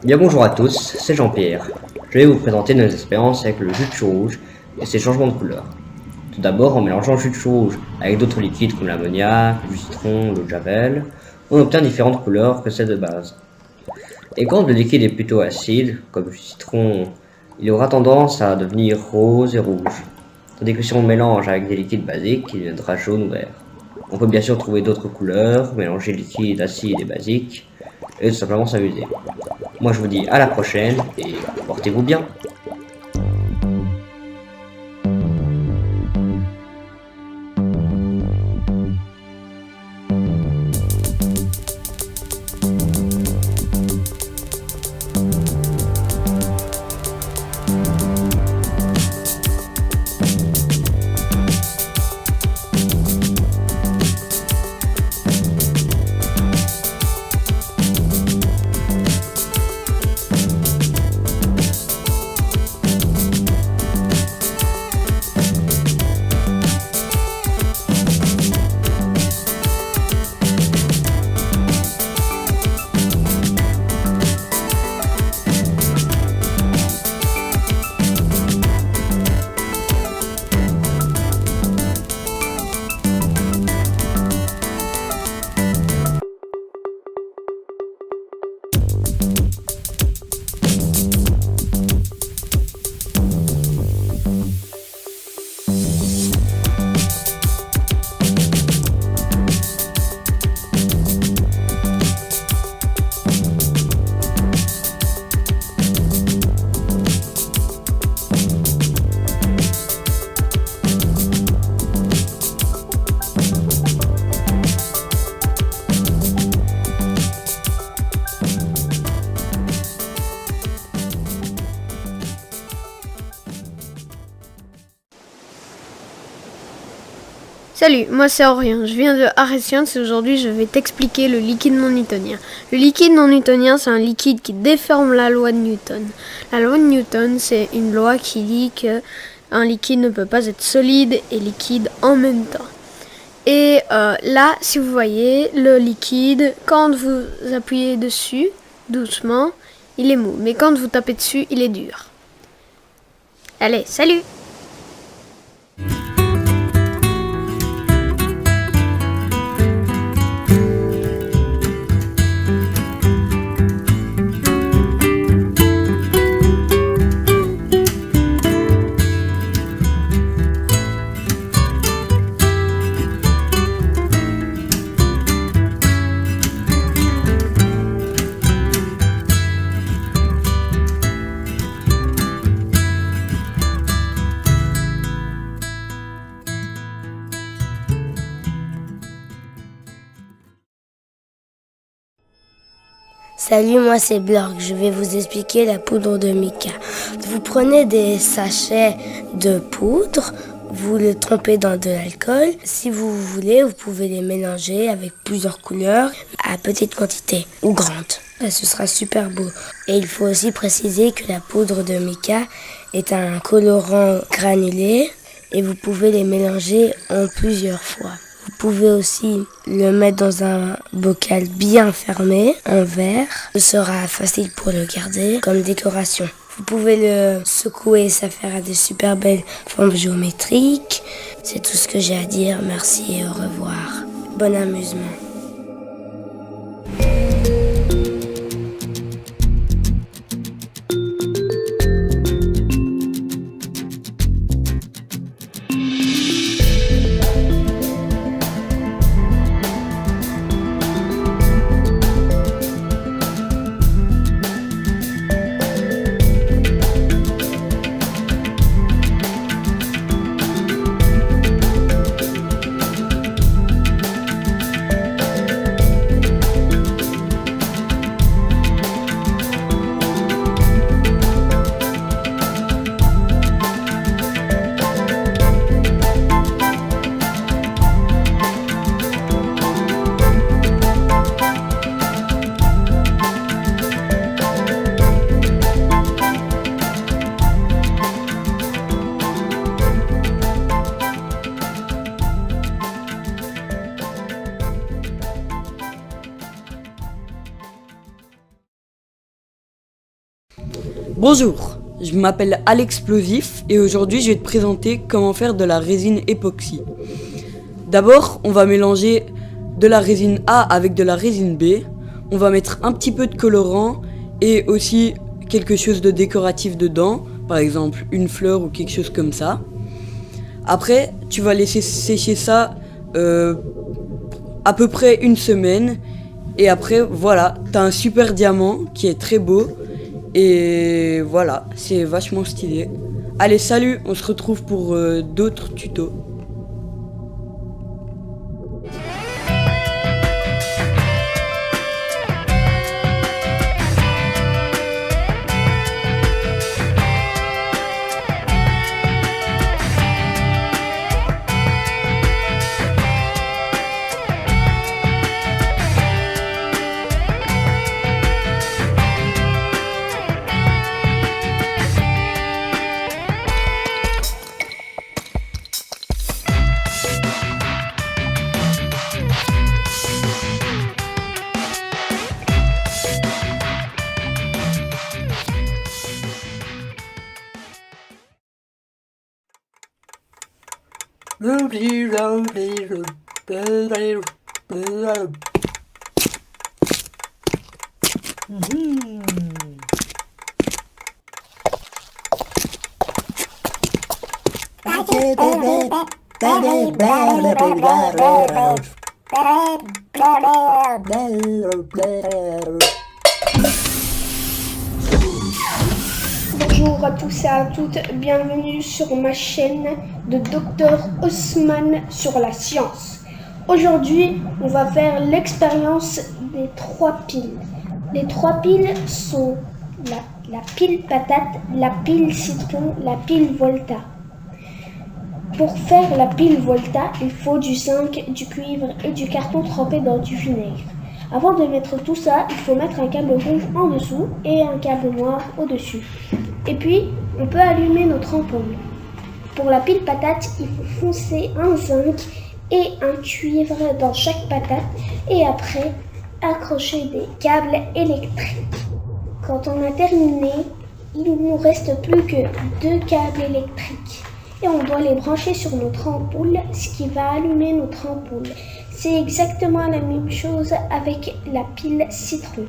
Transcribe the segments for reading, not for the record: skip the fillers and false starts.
Bien bonjour à tous, c'est Jean-Pierre. Je vais vous présenter nos expériences avec le jus de chou rouge et ses changements de couleur. Tout d'abord, en mélangeant le jus de chou rouge avec d'autres liquides comme l'ammoniac, du citron, l'eau de javel, on obtient différentes couleurs que celles de base. Et quand le liquide est plutôt acide, comme le citron, il aura tendance à devenir rose et rouge. Tandis que si on mélange avec des liquides basiques, il deviendra jaune ou vert. On peut bien sûr trouver d'autres couleurs, mélanger liquides acides et basiques, et tout simplement s'amuser. Moi je vous dis à la prochaine et portez-vous bien. Salut, moi c'est Aurélien, je viens de Arts & Sciences et aujourd'hui je vais t'expliquer le liquide non newtonien. Le liquide non newtonien, c'est un liquide qui déforme la loi de Newton. La loi de Newton, c'est une loi qui dit qu'un liquide ne peut pas être solide et liquide en même temps. Et là, si vous voyez, le liquide, quand vous appuyez dessus, doucement, il est mou. Mais quand vous tapez dessus, il est dur. Allez, salut! Salut, moi c'est Blork, je vais vous expliquer la poudre de mica. Vous prenez des sachets de poudre, vous les trempez dans de l'alcool. Si vous voulez, vous pouvez les mélanger avec plusieurs couleurs à petite quantité ou grande. Ce sera super beau. Et il faut aussi préciser que la poudre de mica est un colorant granulé et vous pouvez les mélanger en plusieurs fois. Vous pouvez aussi le mettre dans un bocal bien fermé, en verre. Ce sera facile pour le garder comme décoration. Vous pouvez le secouer, ça fera des super belles formes géométriques. C'est tout ce que j'ai à dire. Merci et au revoir. Bon amusement. Bonjour, je m'appelle Alexplosif et aujourd'hui je vais te présenter comment faire de la résine époxy. D'abord, on va mélanger de la résine A avec de la résine B. On va mettre un petit peu de colorant et aussi quelque chose de décoratif dedans, par exemple une fleur ou quelque chose comme ça. Après, tu vas laisser sécher ça à peu près une semaine. Et après, voilà, t'as un super diamant qui est très beau. Et voilà, c'est vachement stylé. Allez, salut, on se retrouve pour d'autres tutos. Bonjour à tous et à toutes, bienvenue sur ma chaîne de Dr Haussmann sur la science. Aujourd'hui, on va faire l'expérience des 3 piles. Les 3 piles sont la pile patate, la pile citron, la pile Volta. Pour faire la pile Volta, il faut du zinc, du cuivre et du carton trempé dans du vinaigre. Avant de mettre tout ça, il faut mettre un câble rouge en dessous et un câble noir au-dessus. Et puis, on peut allumer notre ampoule. Pour la pile patate, il faut foncer un zinc et un cuivre dans chaque patate et après, accrocher des câbles électriques. Quand on a terminé, il ne nous reste plus que 2 câbles électriques. Et on doit les brancher sur notre ampoule, ce qui va allumer notre ampoule. C'est exactement la même chose avec la pile citron.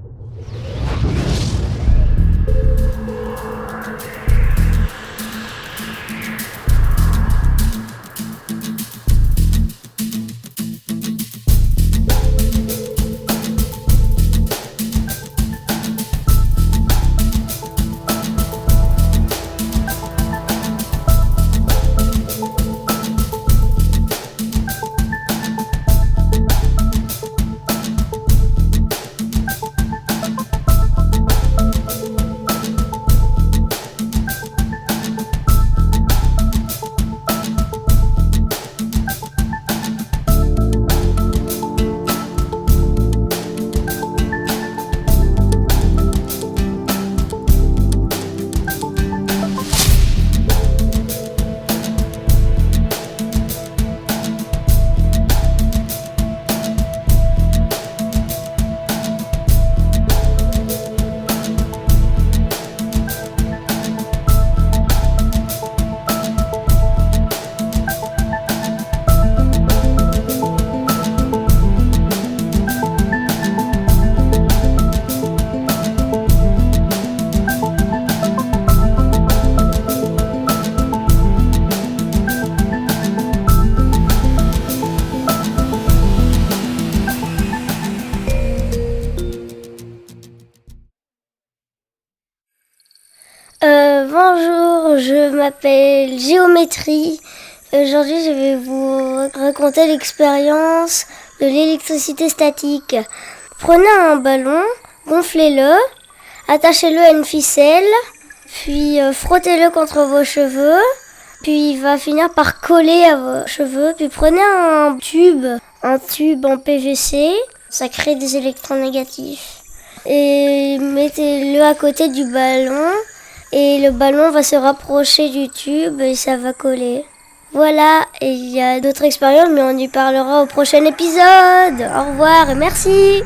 Bonjour, je m'appelle Géométrie. Aujourd'hui, je vais vous raconter l'expérience de l'électricité statique. Prenez un ballon, gonflez-le, attachez-le à une ficelle, puis frottez-le contre vos cheveux, puis il va finir par coller à vos cheveux. Puis prenez un tube en PVC, ça crée des électrons négatifs, et mettez-le à côté du ballon. Et le ballon va se rapprocher du tube et ça va coller. Voilà, et il y a d'autres expériences, mais on y parlera au prochain épisode. Au revoir et merci.